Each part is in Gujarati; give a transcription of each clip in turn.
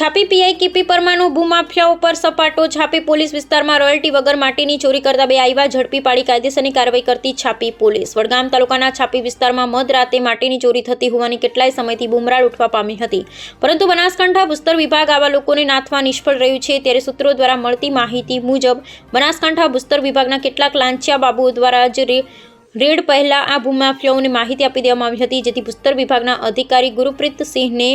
છાપી પીઆઈ કેપી પરમારનો ભૂમાફિયાઓ પર સપાટો. છાપી પોલીસ વિસ્તારમાં રોયલ્ટી વગર માટીની ચોરી કરતા 2 આઈવા ઝડપી પાડી કાયદેસરની કાર્યવાહી કરતી છાપી પોલીસ. વડગામ તાલુકાના છાપી વિસ્તારમાં મધરાતે માટીની ચોરી થતી હોવાની કેટલાય સમયથી બુમરાળ ઉઠવા પામી હતી, પરંતુ બનાસકાંઠા ભૂસ્તર વિભાગ આવા લોકોને નાથવા નિષ્ફળ રહ્યું છે. ત્યારે સૂત્રો દ્વારા મળતી માહિતી મુજબ બનાસકાંઠા ભૂસ્તર વિભાગના કેટલાક લાંચિયા બાબુઓ દ્વારા જ રેડ પહેલા આ ભૂમાફિયાઓને માહિતી આપી દેવામાં આવી હતી, જેથી ભૂસ્તર વિભાગના અધિકારી ગુરુપ્રીત સિંહને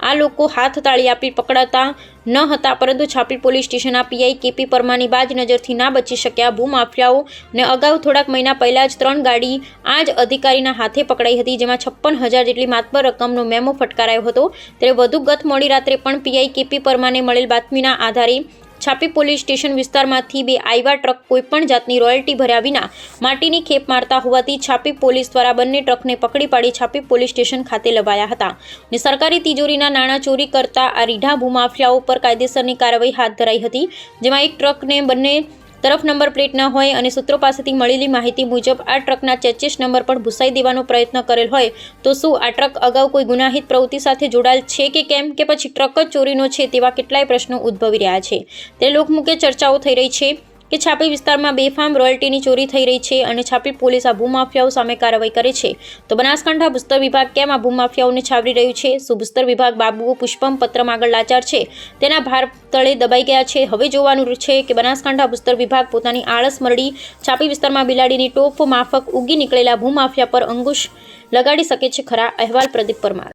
આ લોકો હાથ તાળી આપી પકડાતા ન હતા, પરંતુ છાપી પોલીસ સ્ટેશનના પીઆઈ કેપી પરમારની બાજ નજરથી ના બચી શક્યા. ભૂમાફિયાઓને અગાઉ થોડાક મહિના પહેલા જ 3 ગાડી આ જ અધિકારીના હાથે પકડાઈ હતી, જેમાં 56,000 જેટલી માતબર રકમનો મેમો ફટકારાયો હતો. ત્યારે વધુ ગત મોડી રાત્રે પણ પીઆઈ કેપી પરમારને મળેલ બાતમીના આધારે છાપી પોલીસ સ્ટેશન વિસ્તારમાંથી 2 આઈવા ટ્રક કોઈપણ જાતની રોયલ્ટી ભર્યા વિના માટીની ખેપ મારતા હોવાથી છાપી પોલીસ દ્વારા બંને ટ્રકને પકડી પાડી છાપી પોલીસ સ્ટેશન ખાતે લવાયા હતા અને સરકારી તિજોરીના નાણાં ચોરી કરતા આ રીઢા ભૂમાફિયાઓ પર કાયદેસરની કાર્યવાહી હાથ ધરાઈ હતી, જેમાં એક ટ્રકને બંને તરફ નંબર પ્લેટ ન હોય અને સૂત્રો પાસેથી મળેલી માહિતી મુજબ આ ટ્રકના ચેચિસ નંબર પણ ભૂસાઈ દેવાનો પ્રયત્ન કરેલ હોય તો શું આ ટ્રક અગાઉ કોઈ ગુનાહિત પ્રવૃત્તિ સાથે જોડાયેલ છે કે કેમ, કે પછી ટ્રક જ ચોરીનો છે, તેવા કેટલાય પ્રશ્નો ઉદ્ભવી રહ્યા છે. તે લોકમુખે ચર્ચાઓ થઈ રહી છે કે છાપી વિસ્તારમાં બેફામ રોયલ્ટીની ચોરી થઈ રહી છે અને છાપી પોલીસ આ ભૂમાફિયાઓ સામે કાર્યવાહી કરે છે, તો બનાસકાંઠા ભૂસ્તર વિભાગ કેમ આ ભૂમાફિયાઓને છાવરી રહ્યું છે? શું ભૂસ્તર વિભાગ બાબુઓ પુષ્પમ પત્રમ આગળ લાચાર છે, તેના ભાર તળે દબાઈ ગયા છે? હવે જોવાનું છે કે બનાસકાંઠા ભૂસ્તર વિભાગ પોતાની આળસ મરડી છાપી વિસ્તારમાં બિલાડીની ટોપ માફક ઉગી નીકળેલા ભૂમાફિયા પર અંકુશ લગાડી શકે છે ખરા? અહેવાલ પ્રદીપ પરમાર.